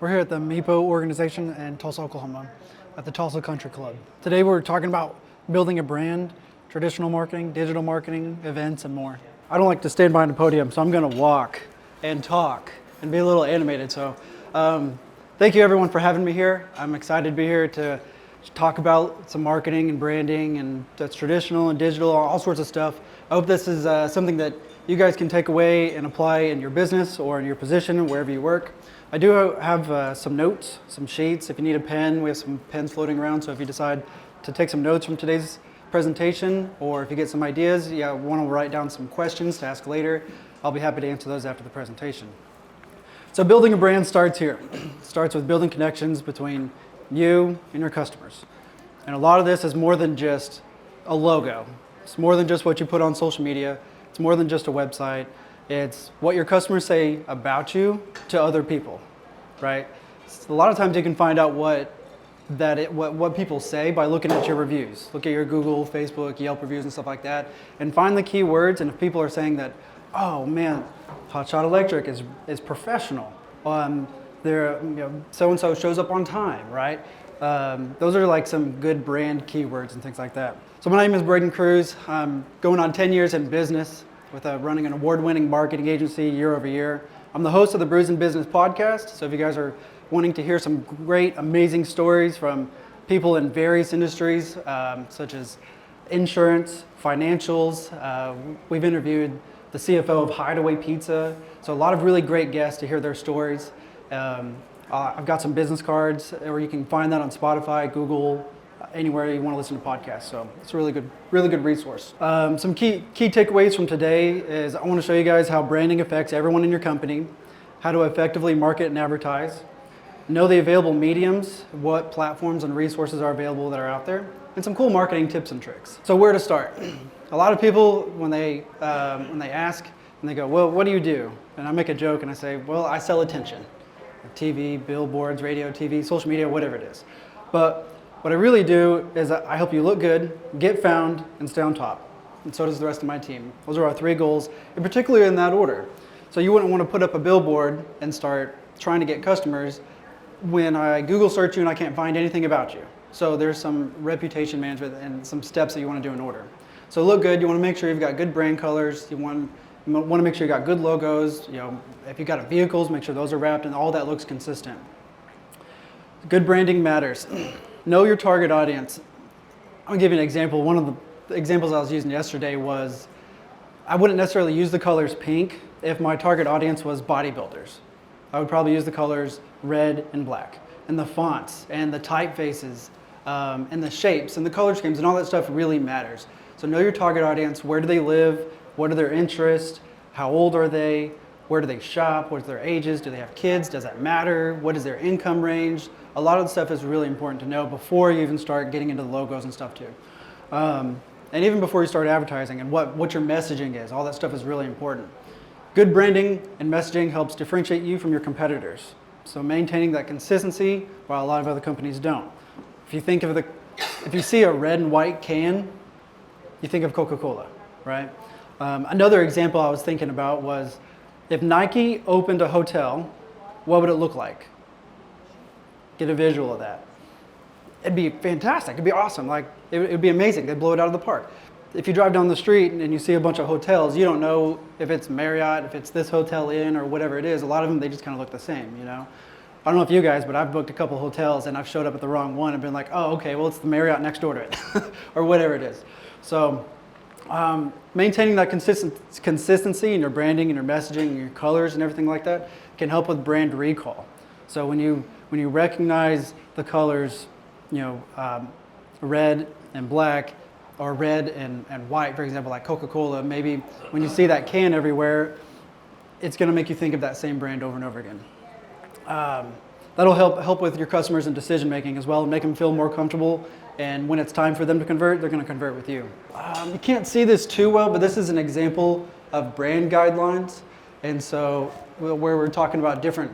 We're here at the MEPO organization in Tulsa, Oklahoma, at the Tulsa Country Club. Today we're talking about building a brand, traditional marketing, digital marketing, events, and more. I don't like to stand behind the podium, so I'm gonna walk and talk and be a little animated. So thank you everyone for having me here. I'm excited to be here to talk about some marketing and branding, and that's traditional and digital, all sorts of stuff. I hope this is something that you guys can take away and apply in your business or in your position, wherever you work. I do have some notes, some sheets. If you need a pen, we have some pens floating around. So if you decide to take some notes from today's presentation, or if you get some ideas, want to write down some questions to ask later, I'll be happy to answer those after the presentation. So building a brand starts here. It starts with building connections between you and your customers. And a lot of this is more than just a logo. It's more than just what you put on social media. It's more than just a website. It's what your customers say about you to other people, right? A lot of times you can find out what people say by looking at your reviews. Look at your Google, Facebook, Yelp reviews and stuff like that, and find the keywords. And if people are saying that, oh man, Hotshot Electric is professional. So-and-so shows up on time, right? Those are like some good brand keywords and things like that. So my name is Braedon Kruse. I'm going on 10 years in business with running an award-winning marketing agency year over year. I'm the host of the Brews in Business podcast. So if you guys are wanting to hear some great, amazing stories from people in various industries, such as insurance, financials, we've interviewed the CFO of Hideaway Pizza. So a lot of really great guests to hear their stories. I've got some business cards, or you can find that on Spotify, Google, anywhere you want to listen to podcasts. So it's a really good resource. Some key takeaways from today is I want to show you guys how branding affects everyone in your company, how to effectively market and advertise, know the available mediums, what platforms and resources are available that are out there, and some cool marketing tips and tricks. So where to start? A lot of people, when they ask and they go, well, what do you do? And I make a joke and I say, well, I sell attention. TV, billboards, radio, TV, social media, whatever it is. But what I really do is I help you look good, get found, and stay on top. And so does the rest of my team. Those are our 3 goals, and particularly in that order. So you wouldn't want to put up a billboard and start trying to get customers when I Google search you and I can't find anything about you. So there's some reputation management and some steps that you want to do in order. So look good. You want to make sure you've got good brand colors. You want to make sure you got good logos. If you've got vehicles, make sure those are wrapped and all that looks consistent. Good branding matters. Know your target audience. I'm gonna give you an example. One of the examples I was using yesterday was, I wouldn't necessarily use the colors pink if my target audience was bodybuilders. I would probably use the colors red and black, and the fonts and the typefaces and the shapes and the color schemes and all that stuff really matters. So know your target audience. Where do they live? What are their interests? How old are they? Where do they shop? What are their ages? Do they have kids? Does that matter? What is their income range? A lot of the stuff is really important to know before you even start getting into the logos and stuff too. And even before you start advertising and what your messaging is, all that stuff is really important. Good branding and messaging helps differentiate you from your competitors. So maintaining that consistency while a lot of other companies don't. If you see a red and white can, you think of Coca-Cola, right? Another example I was thinking about was, if Nike opened a hotel, what would it look like? Get a visual of that. It'd be fantastic. It'd be awesome. It would be amazing. They'd blow it out of the park. If you drive down the street and you see a bunch of hotels, you don't know if it's Marriott, if it's this Hotel Inn, or whatever it is. A lot of them, they just kind of look the same, I don't know if you guys, but I've booked a couple hotels and I've showed up at the wrong one and been like, oh, okay, well, it's the Marriott next door to it, or whatever it is. So maintaining that consistency in your branding and your messaging and your colors and everything like that can help with brand recall. So when you recognize the colors, red and black, or red and white, for example, like Coca-Cola, maybe when you see that can everywhere, it's going to make you think of that same brand over and over again. That'll help with your customers and decision making as well, and make them feel more comfortable. And when it's time for them to convert, they're going to convert with you. You can't see this too well, but this is an example of brand guidelines. And so where we're talking about different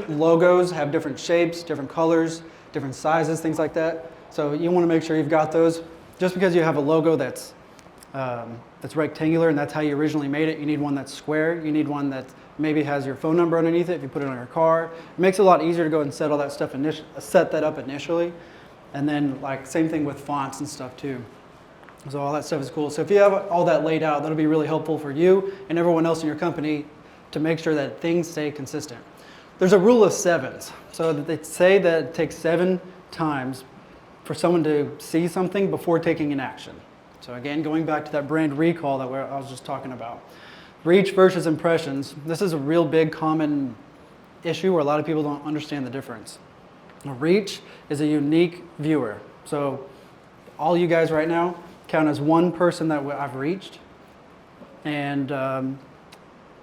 logos, have different shapes, different colors, different sizes, things like that. So you want to make sure you've got those. Just because you have a logo that's rectangular and that's how you originally made it, you need one that's square. You need one that maybe has your phone number underneath it if you put it on your car. It makes it a lot easier to go and set all that stuff set that up initially. And then like same thing with fonts and stuff too. So all that stuff is cool. So if you have all that laid out, that'll be really helpful for you and everyone else in your company to make sure that things stay consistent. There's a rule of sevens. So they say that it takes 7 times for someone to see something before taking an action. So again, going back to that brand recall that I was just talking about. Reach versus impressions. This is a real big common issue where a lot of people don't understand the difference. A reach is a unique viewer. So all you guys right now count as one person that I've reached. And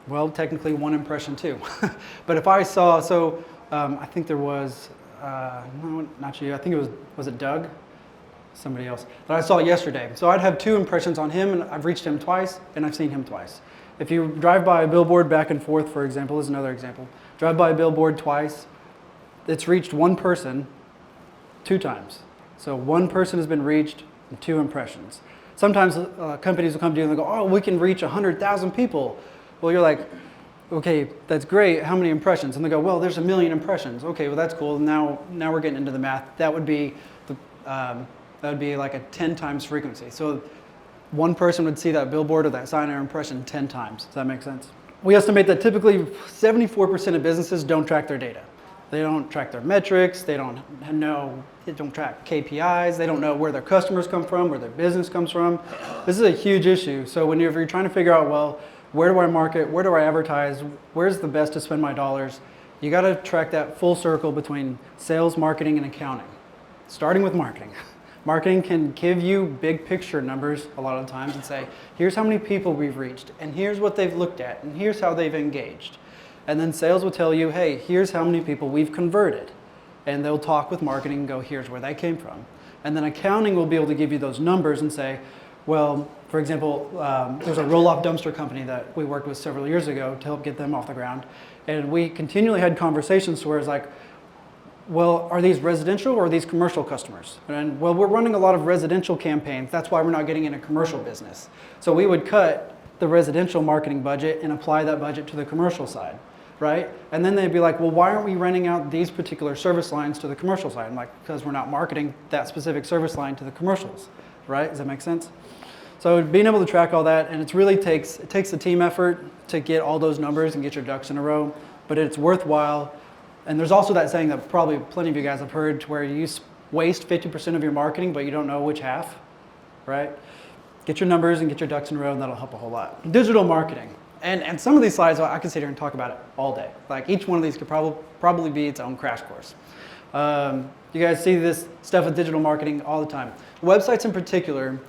well, technically one impression too. But if I saw, I think there was, no, not you, I think was it Doug? Somebody else that I saw yesterday. So I'd have 2 impressions on him, and I've reached him twice, and I've seen him twice. If you drive by a billboard back and forth, for example, is another example. Drive by a billboard twice, it's reached one person 2 times. So one person has been reached and 2 impressions. Sometimes companies will come to you and they'll go, oh, we can reach 100,000 people. Well, you're like, okay, that's great. How many impressions? And they go, well, there's 1 million impressions. Okay, well, that's cool. Now we're getting into the math. That would be like a 10 times frequency. So one person would see that billboard or that sign or impression 10 times. Does that make sense? We estimate that typically 74% of businesses don't track their data. They don't track their metrics. They don't track KPIs. They don't know where their customers come from, where their business comes from. This is a huge issue. So whenever you're trying to figure out, well, where do I market? Where do I advertise? Where's the best to spend my dollars? You got to track that full circle between sales, marketing, and accounting. Starting with marketing. Marketing can give you big picture numbers a lot of times and say, here's how many people we've reached, and here's what they've looked at, and here's how they've engaged. And then sales will tell you, hey, here's how many people we've converted. And they'll talk with marketing and go, here's where that came from. And then accounting will be able to give you those numbers and say, well, for example, there's a roll-off dumpster company that we worked with several years ago to help get them off the ground. And we continually had conversations where it's like, well, are these residential or are these commercial customers? And well, we're running a lot of residential campaigns. That's why we're not getting in a commercial business. So we would cut the residential marketing budget and apply that budget to the commercial side, right? And then they'd be like, well, why aren't we renting out these particular service lines to the commercial side? I'm like, because we're not marketing that specific service line to the commercials, right? Does that make sense? So being able to track all that, and it really takes a team effort to get all those numbers and get your ducks in a row, but it's worthwhile. And there's also that saying that probably plenty of you guys have heard, to where you waste 50% of your marketing, but you don't know which half, right? Get your numbers and get your ducks in a row, and that'll help a whole lot. Digital marketing. And some of these slides, I could sit here and talk about it all day. Like each one of these could probably be its own crash course. You guys see this stuff with digital marketing all the time. Websites in particular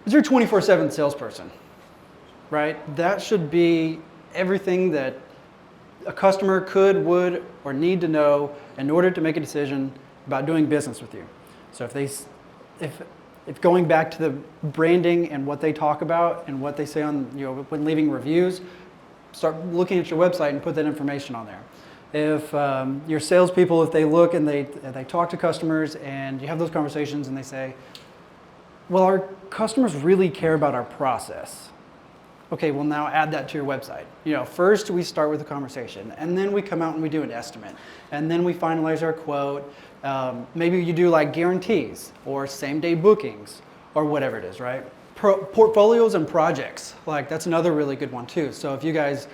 is your 24/7 salesperson, right? That should be everything that a customer could, would, or need to know in order to make a decision about doing business with you. So if going back to the branding and what they talk about and what they say on, when leaving reviews, start looking at your website and put that information on there. If your salespeople, if they look and they talk to customers and you have those conversations and they say, well, our customers really care about our process. Okay, well now add that to your website. First we start with a conversation, and then we come out and we do an estimate, and then we finalize our quote. Maybe you do like guarantees or same-day bookings or whatever it is, right? Portfolios and projects, like that's another really good one too. So if you guys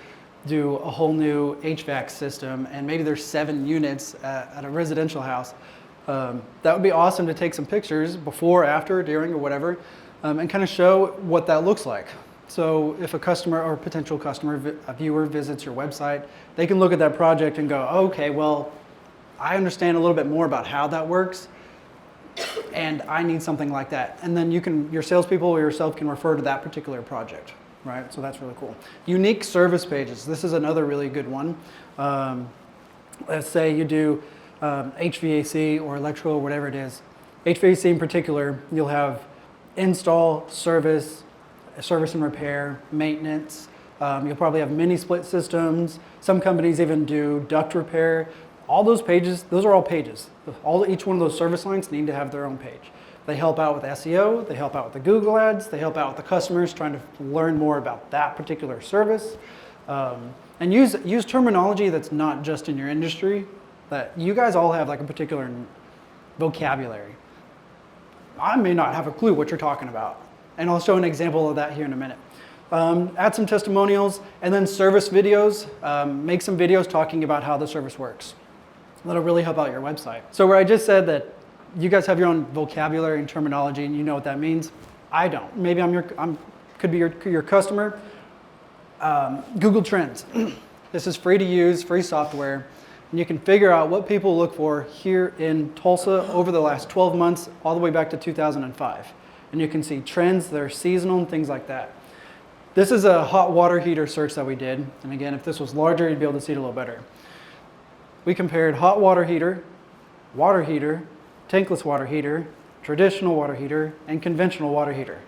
do a whole new HVAC system and maybe there's 7 units at a residential house, that would be awesome to take some pictures before, after, during, or whatever, and kind of show what that looks like. So if a customer or potential customer, a viewer visits your website, they can look at that project and go, okay, well, I understand a little bit more about how that works, and I need something like that. And then your salespeople or yourself can refer to that particular project, right? So that's really cool. Unique service pages. This is another really good one. Let's say you do HVAC or electrical or whatever it is. HVAC in particular, you'll have install, service and repair, maintenance. You'll probably have mini split systems. Some companies even do duct repair. All those pages, those are all pages. Each one of those service lines need to have their own page. They help out with SEO, they help out with the Google ads, they help out with the customers trying to learn more about that particular service. And use terminology that's not just in your industry, that you guys all have like a particular vocabulary. I may not have a clue what you're talking about. And I'll show an example of that here in a minute. Add some testimonials and then service videos. Make some videos talking about how the service works. That'll really help out your website. So where I just said that you guys have your own vocabulary and terminology and you know what that means, I don't. Maybe could be your customer. Google Trends. This is free to use, free software. And you can figure out what people look for here in Tulsa over the last 12 months, all the way back to 2005. And you can see trends that are seasonal and things like that. This is a hot water heater search that we did. And again, if this was larger, you'd be able to see it a little better. We compared hot water heater, tankless water heater, traditional water heater, and conventional water heater.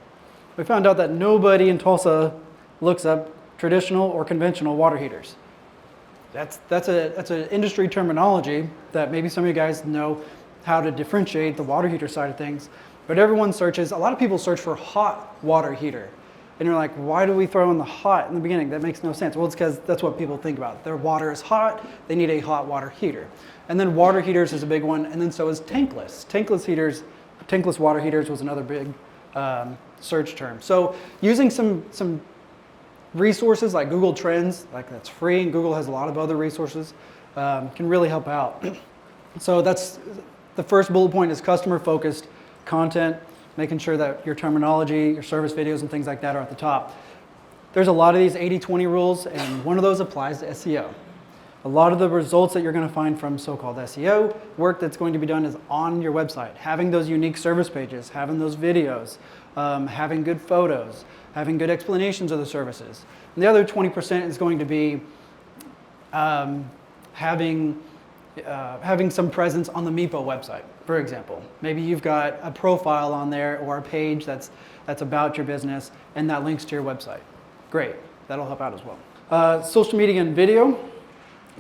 We found out that nobody in Tulsa looks up traditional or conventional water heaters. That's an industry terminology that maybe some of you guys know how to differentiate the water heater side of things. But everyone searches, a lot of people search for hot water heater. And you're like, why do we throw in the hot in the beginning? That makes no sense. Well, it's because that's what people think about. Their water is hot, they need a hot water heater. And then water heaters is a big one, and then so is tankless. Tankless water heaters was another big search term. So using some resources like Google Trends, like that's free, and Google has a lot of other resources, can really help out. So that's the first bullet point is customer-focused content, making sure that your terminology, your service videos, and things like that are at the top. There's a lot of these 80-20 rules, and one of those applies to SEO. A lot of the results that you're going to find from so-called SEO work that's going to be done is on your website. Having those unique service pages, having those videos, having good photos, having good explanations of the services. And the other 20% is going to be having some presence on the MEPO website, for example. Maybe you've got a profile on there or a page that's about your business and that links to your website. Great, that'll help out as well. Social media and video.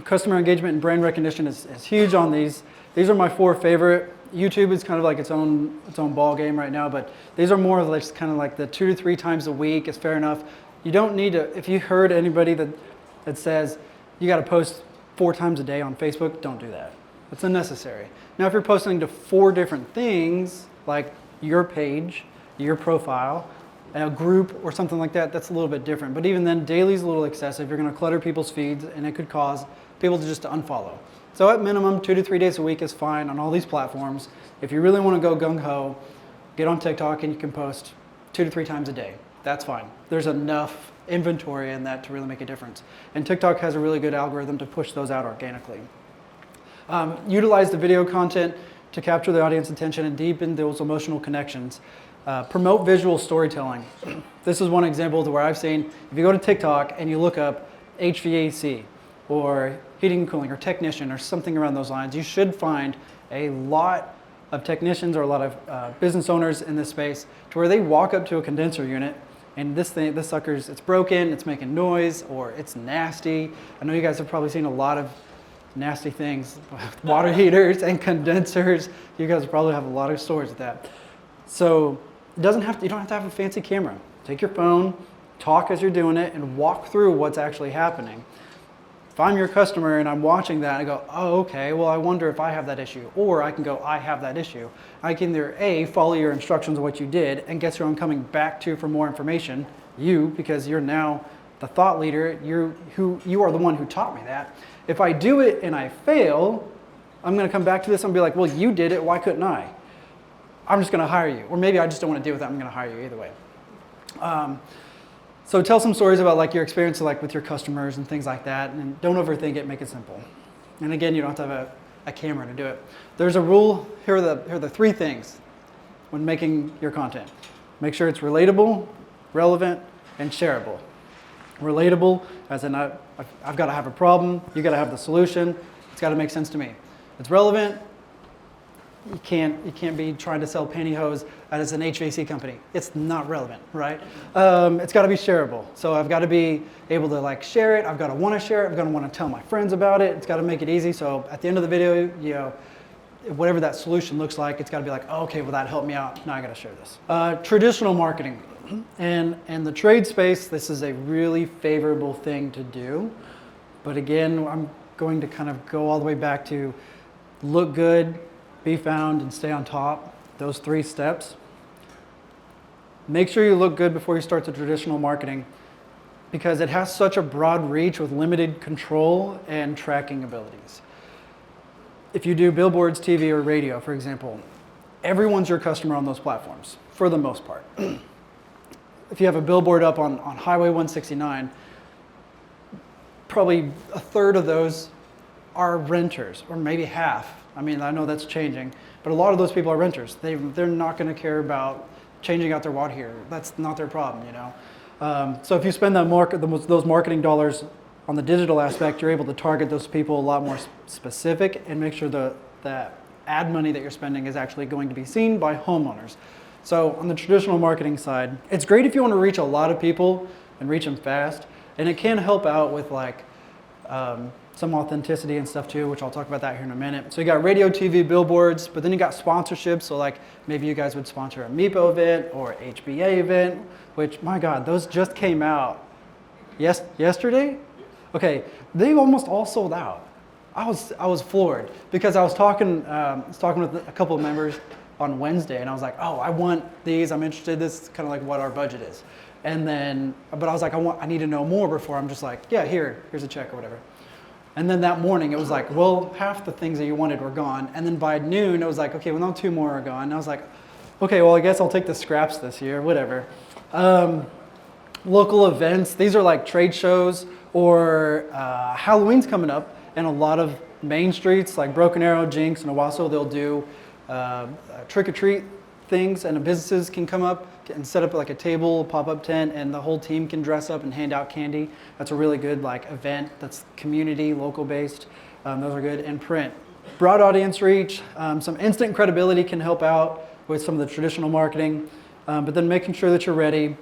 Customer engagement and brand recognition is huge on these. These are my 4 favorite. YouTube is kind of like its own ball game right now, but these are more of like kind of like the 2 to 3 times a week is fair enough. You don't need to, if you heard anybody that says you got to post 4 times a day on Facebook, don't do that. It's unnecessary. Now, if you're posting to 4 different things, like your page, your profile, a group or something like that, that's a little bit different. But even then, daily's a little excessive. You're going to clutter people's feeds, and it could cause people to just unfollow. So at minimum, 2 to 3 days a week is fine on all these platforms. If you really want to go gung-ho, get on TikTok and you can post 2 to 3 times a day. That's fine. There's enough inventory in that to really make a difference. And TikTok has a really good algorithm to push those out organically. Utilize the video content to capture the audience attention and deepen those emotional connections. Promote visual storytelling. This is one example where I've seen, if you go to TikTok and you look up HVAC or heating and cooling or technician or something around those lines, you should find a lot of technicians or a lot of business owners in this space to where they walk up to a condenser unit and this sucker's, it's broken, it's making noise, or it's nasty. I know you guys have probably seen a lot of nasty things, water heaters and condensers. You guys probably have a lot of stories with that. So you don't have to have a fancy camera. Take your phone, talk as you're doing it, and walk through what's actually happening. If I'm your customer and I'm watching that, I go, oh, okay, well, I wonder if I have that issue. Or I can go, I have that issue. I can either A, follow your instructions of what you did, and guess who I'm coming back to for more information? You, because you're now the thought leader. You are the one who taught me that. If I do it and I fail, I'm going to come back to this and be like, well, you did it, why couldn't I? I'm just going to hire you. Or maybe I just don't want to deal with that, I'm going to hire you either way. So tell some stories about like your experience like with your customers and things like that, and don't overthink it, make it simple. And again, you don't have to have a camera to do it. There's a rule, here are the 3 things when making your content. Make sure it's relatable, relevant, and shareable. Relatable, as in I've got to have a problem, you got to have the solution, it's got to make sense to me. It's relevant. You can't be trying to sell pantyhose as an HVAC company. It's not relevant, right? It's got to be shareable. So I've got to be able to like share it. I've got to want to share it. I've got to want to tell my friends about it. It's got to make it easy. So at the end of the video, whatever that solution looks like, it's got to be like, oh, okay, well that helped me out. Now I got to share this. Traditional marketing, and the trade space. This is a really favorable thing to do, but again, I'm going to kind of go all the way back to look good, be found, and stay on top. Those 3 steps. Make sure you look good before you start the traditional marketing, because it has such a broad reach with limited control and tracking abilities. If you do billboards, TV, or radio, for example, everyone's your customer on those platforms, for the most part. If you have a billboard up on Highway 169, probably a third of those are renters, or maybe half. I mean, I know that's changing, but a lot of those people are renters. They're not going to care about changing out their water heater. That's not their problem, you know. So if you spend those marketing dollars on the digital aspect, you're able to target those people a lot more specific and make sure that ad money that you're spending is actually going to be seen by homeowners. So on the traditional marketing side, it's great if you want to reach a lot of people and reach them fast, and it can help out with like some authenticity and stuff too, which I'll talk about that here in a minute. So you got radio, TV, billboards, but then you got sponsorships. So like maybe you guys would sponsor a MEPO event or HBA event, which my God, those just came out yesterday? Okay, they almost all sold out. I was floored because I was talking with a couple of members on Wednesday, and I was like, oh, I want these, I'm interested, this is kind of like what our budget is. And then, but I was like, I need to know more before I'm just like, yeah, here's a check or whatever. And then that morning it was like, well, half the things that you wanted were gone. And then by noon it was like, okay, well now 2 more are gone. And I was like, okay, well I guess I'll take the scraps this year, whatever. Local events, these are like trade shows, or Halloween's coming up, and a lot of main streets like Broken Arrow, Jinx, and Owasso, they'll do trick-or-treat things, and the businesses can come up and set up like a table, pop-up tent, and the whole team can dress up and hand out candy. That's a really good like event that's community, local-based. Those are good. And print. Broad audience reach, some instant credibility can help out with some of the traditional marketing, but then making sure that you're ready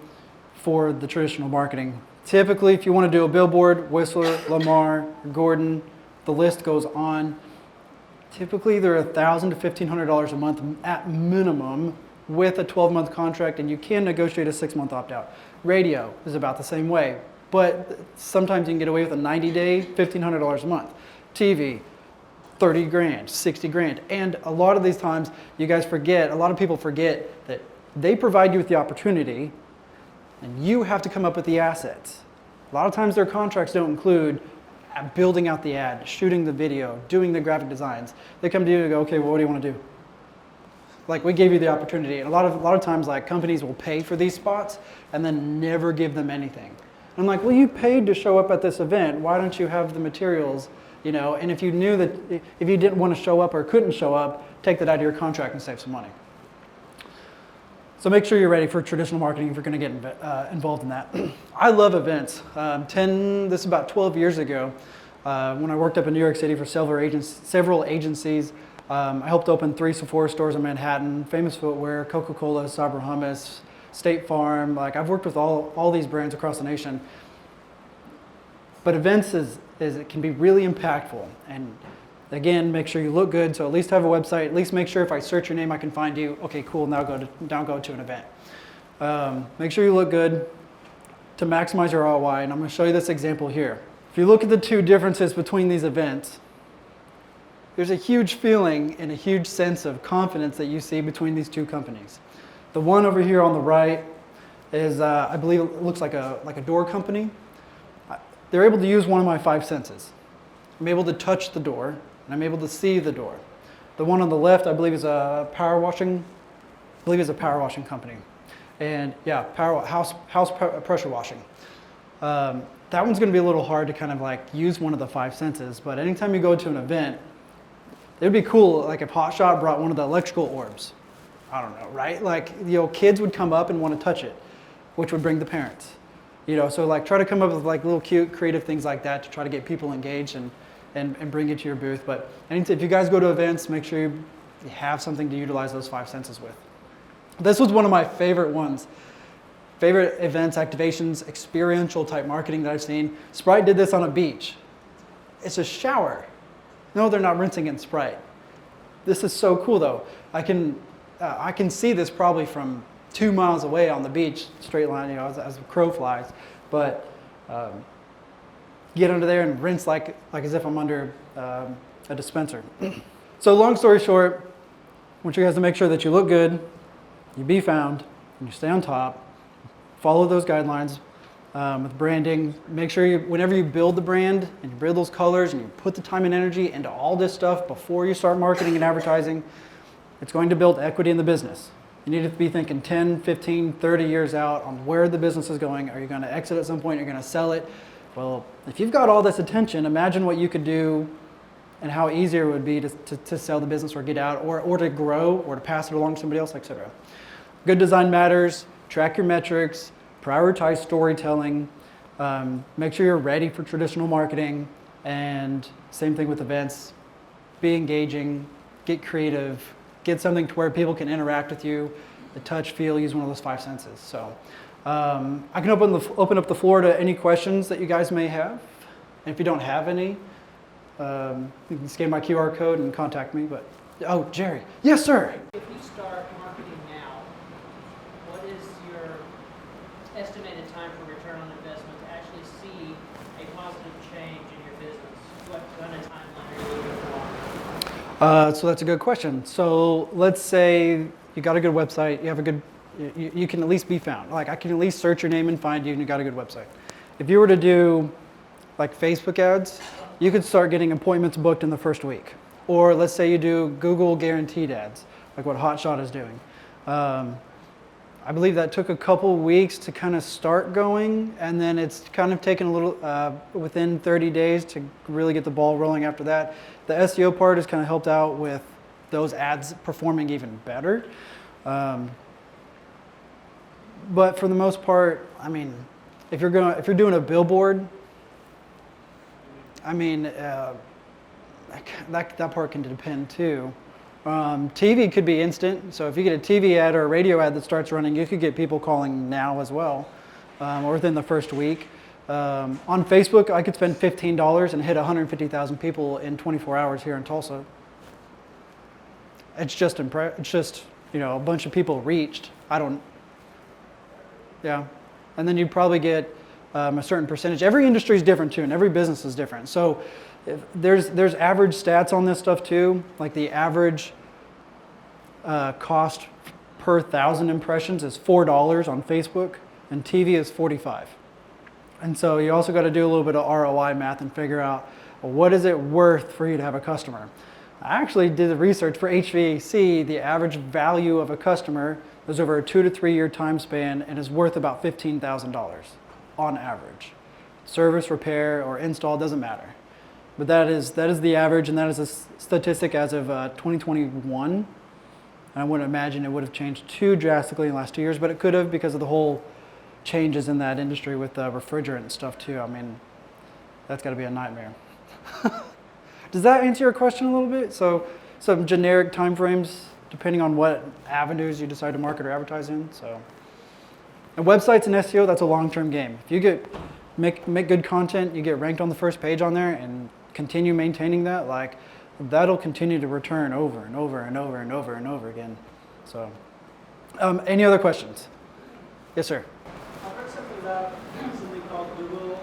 for the traditional marketing. Typically, if you want to do a billboard, Whistler, Lamar, Gordon, the list goes on. Typically, they're $1,000 to $1,500 a month at minimum with a 12-month contract, and you can negotiate a 6-month opt-out. Radio is about the same way, but sometimes you can get away with a 90-day, $1,500 a month. TV, 30 grand, 60 grand. And a lot of these times, you guys forget, a lot of people forget that they provide you with the opportunity, and you have to come up with the assets. A lot of times their contracts don't include building out the ad, shooting the video, doing the graphic designs. They come to you and go, okay, well, what do you want to do? Like, we gave you the opportunity. And a lot of times, like, companies will pay for these spots and then never give them anything. And I'm like, well, you paid to show up at this event. Why don't you have the materials, you know? And if you knew that, if you didn't want to show up or couldn't show up, take that out of your contract and save some money. So make sure you're ready for traditional marketing if you're going to get involved in that. I love events. This is about 12 years ago when I worked up in New York City for several agencies. I helped open 3 Sephora stores in Manhattan, Famous Footwear, Coca-Cola, Sabra Hummus, State Farm. Like, I've worked with all these brands across the nation. But events it can be really impactful. And again, make sure you look good. So at least have a website. At least make sure if I search your name, I can find you. Okay, cool. Now go to an event. Make sure you look good to maximize your ROI. And I'm going to show you this example here. If you look at the 2 differences between these events, there's a huge feeling and a huge sense of confidence that you see between these 2 companies. The one over here on the right is, I believe it looks like a door company. They're able to use one of my 5 senses. I'm able to touch the door, and I'm able to see the door. The one on the left, I believe, is a power washing company. And yeah, house pressure washing. That one's going to be a little hard to kind of like use one of the 5 senses, but anytime you go to an event, it would be cool like if Hotshot brought one of the electrical orbs. I don't know, right? Like, you know, kids would come up and want to touch it, which would bring the parents. You know, so like try to come up with like little cute creative things like that to try to get people engaged and bring it to your booth. But if you guys go to events, make sure you have something to utilize those 5 senses with. This was one of my favorite ones. Favorite events, activations, experiential type marketing that I've seen. Sprite did this on a beach. It's a shower. No, they're not rinsing in Sprite. This is so cool though. I can see this probably from 2 miles away on the beach, straight line, you know, as the crow flies. But get under there and rinse like as if I'm under a dispenser. So long story short, I want you guys to make sure that you look good, you be found, and you stay on top. Follow those guidelines with branding. Make sure whenever you build the brand and you build those colors and you put the time and energy into all this stuff before you start marketing and advertising, it's going to build equity in the business. You need to be thinking 10, 15, 30 years out on where the business is going. Are you going to exit at some point? Are you going to sell it? Well, if you've got all this attention, imagine what you could do and how easier it would be to sell the business or get out or to grow or to pass it along to somebody else, etc. Good design matters. Track your metrics. Prioritize storytelling. Make sure you're ready for traditional marketing. And same thing with events. Be engaging. Get creative. Get something to where people can interact with you. The touch, feel, use one of those 5 senses. So I can open up the floor to any questions that you guys may have. And if you don't have any, you can scan my QR code and contact me. But oh, Jerry. Yes, sir. If you start marketing now, what is your estimated time for return on investment to actually see a positive change in your business? What kind of timeline are you looking for? So that's a good question. So let's say you got a good website, you have a good, you can at least be found. Like I can at least search your name and find you and you got a good website. If you were to do like Facebook ads, you could start getting appointments booked in the first week. Or let's say you do Google guaranteed ads, like what Hotshot is doing. I believe that took a couple weeks to kind of start going, and then it's kind of taken a little, within 30 days to really get the ball rolling after that. The SEO part has kind of helped out with those ads performing even better. But for the most part, I mean, if you're doing a billboard, I mean, that part can depend too. TV could be instant, so if you get a TV ad or a radio ad that starts running, you could get people calling now as well, or within the first week. On Facebook, I could spend $15 and hit 150,000 people in 24 hours here in Tulsa. It's just you know, a bunch of people reached. Yeah, and then you'd probably get a certain percentage. Every industry is different too, and every business is different. So there's average stats on this stuff too, like the average cost per 1,000 impressions is $4 on Facebook, and TV is $45. And so you also got to do a little bit of ROI math and figure out, well, what is it worth for you to have a customer? I actually did the research for HVAC. The average value of a customer is over a 2 to 3 year time span and is worth about $15,000 on average. Service, repair, or install doesn't matter. But that is the average, and that is a statistic as of 2021. And I wouldn't imagine it would have changed too drastically in the last 2 years, but it could have because of the whole changes in that industry with refrigerant and stuff too. I mean, that's got to be a nightmare. Does that answer your question a little bit? So some generic timeframes depending on what avenues you decide to market or advertise in. So, and websites and SEO, that's a long-term game. If you make good content, you get ranked on the first page on there, and continue maintaining that, like that'll continue to return over and over and over and over and over again. So, any other questions? Yes, sir. I've heard something about something called Google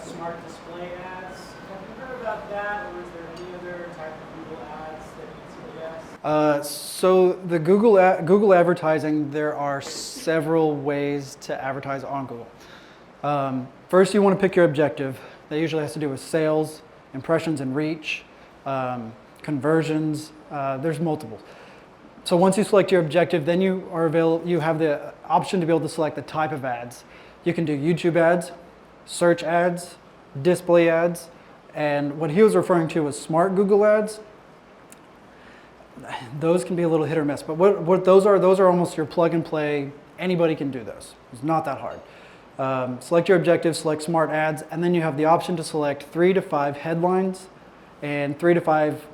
Smart Display Ads. Have you heard about that, or is there any other type of Google ads that you suggest? So the Google advertising, there are several ways to advertise on Google. First, you want to pick your objective. That usually has to do with sales, impressions and reach, conversions. There's multiple. So once you select your objective, then you have the option to be able to select the type of ads. You can do YouTube ads, search ads, display ads, and what he was referring to was smart Google ads. Those can be a little hit or miss, but what those are almost your plug and play. Anybody can do those. It's not that hard. Select your objective, select smart ads, and then you have the option to select 3 to 5 headlines and 3 to 5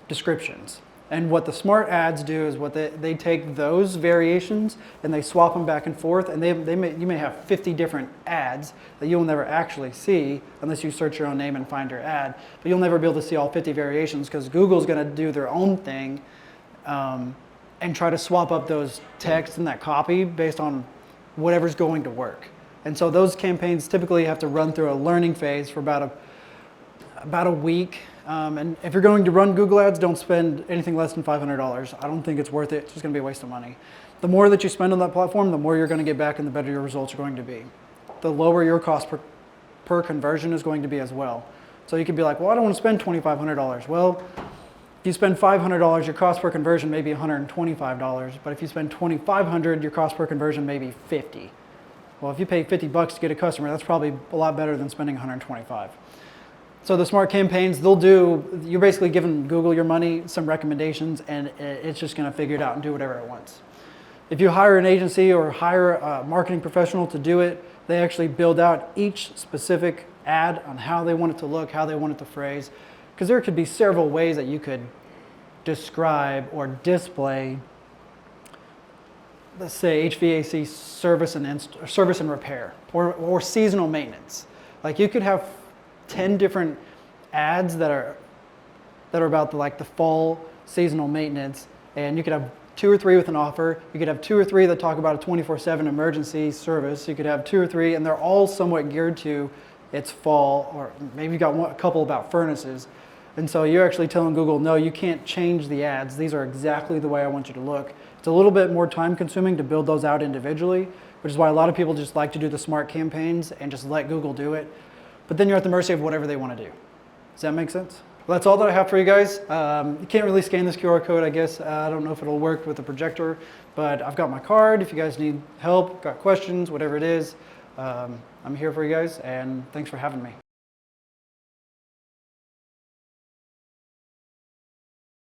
descriptions. And what the smart ads do is they take those variations and they swap them back and forth, and you may have 50 different ads that you'll never actually see unless you search your own name and find your ad. But you'll never be able to see all 50 variations because Google's going to do their own thing and try to swap up those texts and that copy based on whatever's going to work. And so those campaigns typically have to run through a learning phase for about a week. And if you're going to run Google ads, don't spend anything less than $500. I don't think it's worth it. It's just going to be a waste of money. The more that you spend on that platform, the more you're going to get back and the better your results are going to be. The lower your cost per conversion is going to be as well. So you could be like, well, I don't want to spend $2,500. Well, if you spend $500, your cost per conversion may be $125. But if you spend $2,500, your cost per conversion may be $50. Well, if you pay $50 to get a customer, that's probably a lot better than spending $125. So the smart campaigns, you're basically giving Google your money, some recommendations, and it's just going to figure it out and do whatever it wants. If you hire an agency or hire a marketing professional to do it, they actually build out each specific ad on how they want it to look, how they want it to phrase, because there could be several ways that you could describe or display, let's say, HVAC service and repair or seasonal maintenance. Like you could have 10 different ads that are about the fall seasonal maintenance, and you could have 2 or 3 with an offer. You could have 2 or 3 that talk about a 24/7 emergency service. You could have 2 or 3, and they're all somewhat geared to it's fall, or maybe you got a couple about furnaces. And so you're actually telling Google, no, you can't change the ads. These are exactly the way I want you to look. It's a little bit more time consuming to build those out individually, which is why a lot of people just like to do the smart campaigns and just let Google do it. But then you're at the mercy of whatever they want to do. Does that make sense? Well, that's all that I have for you guys. You can't really scan this QR code, I guess. I don't know if it'll work with the projector, but I've got my card. If you guys need help, got questions, whatever it is, I'm here for you guys, and thanks for having me.